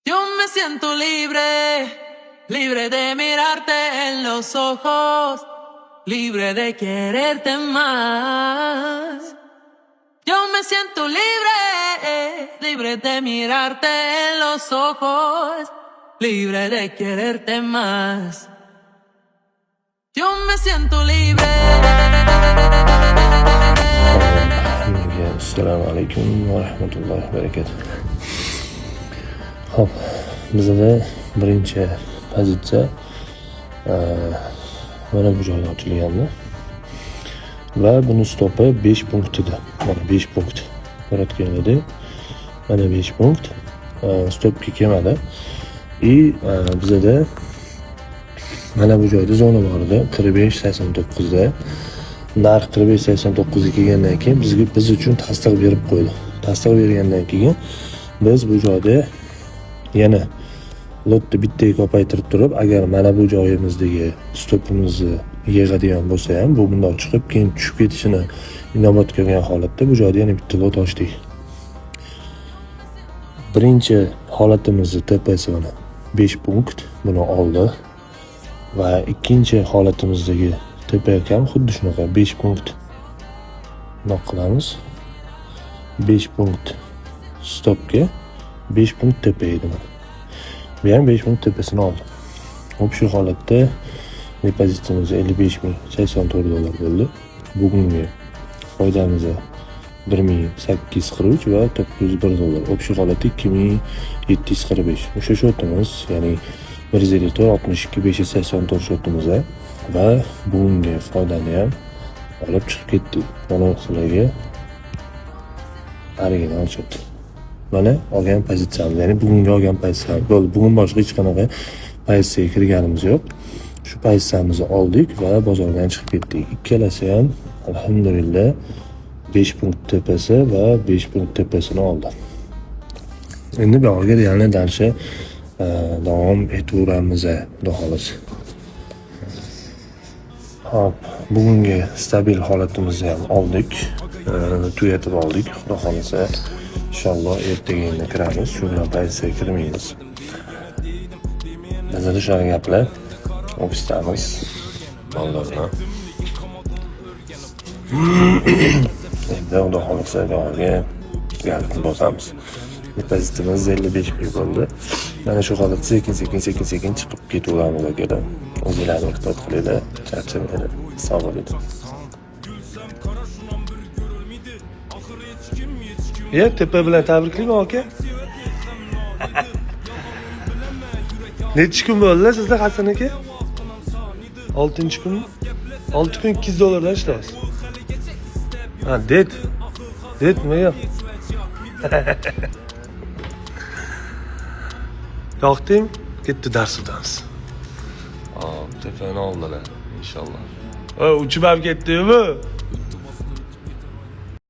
Yo me siento libre, libre de mirarte en los ojos, libre de quererte más. Yo me siento libre, libre de mirarte en los ojos, libre de quererte más. Yo me siento libre. Assalomu alaykum va rahmatullohi va barakatuh. Hop, bizda birinchi pozitsiya mana bu joyda ochilgandi. Va buni stopi 5 punkt edi. Mana 5 punkt. Ko'rayotganingizdek, mana 5 punkt stopga kelmadi. Bizda mana bu joyda zona bor edi, 45-89 da. Narx 45-89 ga kelgandan keyin biz uchun tasdiq berib qo'ydi. Tasdiq bergandan keyin biz bu joyda yana lotni bittaga ko'paytirib turib, agar mana bu joyimizdagi stopimizni yig'adigan bo'lsa ham, bu bundoq chiqib keyin tushib ketishini inobatga olgan holatda bu joyda yana bitta lot ochdik. Birinchi holatimizni tepasi mana 5 punkt buni oldi va ikkinchi holatimizdagi tepa ham xuddi shunaqa 5 punkt naq qilamiz. 5 punkt stopga 5 punkt tepa edi. Bu ham 5 punkt tepasini oldi. Общий holatda depozitimiz $55,084 bo'ldi. Bugungi foydamiz $1,843 va $901. Общий holatda $2,745. O'sha shotimiz, ya'ni 1,62,584 shotimiz va bugungi foydani ham olib chiqib ketdik. Mana sizlarga original shot. Mana olgan pozitsiyamiz, ya'ni bugungi olgan pozitsiyamiz. Bugun boshqa hech qanaqa pozitsiyaga kirganimiz yo'q. Shu pozitsiyamizni oldik va bozordan chiqib ketdik. Ikkalasi ham alhamdulillah 5 punkt tepasi va 5 punkt tepasini oldi. Endi bu yerga yana darsha davom etaveramiz, xudo xohlasa. Hop, bugungi stabil holatimizni ham oldik. Tugatib oldik, xudo xohlasa. Inshaalloh ertaga endi kiramiz, shu bilan pozitsiyaga kirmaymiz. Bizda shunaqa gaplar. Ofisdamiz. Allohdan. Endi xudo xohlasa davrga galni bosamiz. Depozitimiz 55 ming bo'ldi. Mana shu holatda sekin chiqib ketaveramiz akalar. O'zinglarni ehtiyot qilinglar, charchamanglar. Sog' bo'ling. Tepa bilan tabriklayman aka. Necha kun bo'ldi sizda Hasan aka? 6-kun. 6 kun $200 ishlaysiz. Ha, det nima yo'q? Yo'qdim, ketdi darsimiz. Tepani oldilar inshaalloh. Uchib ham ketdimi?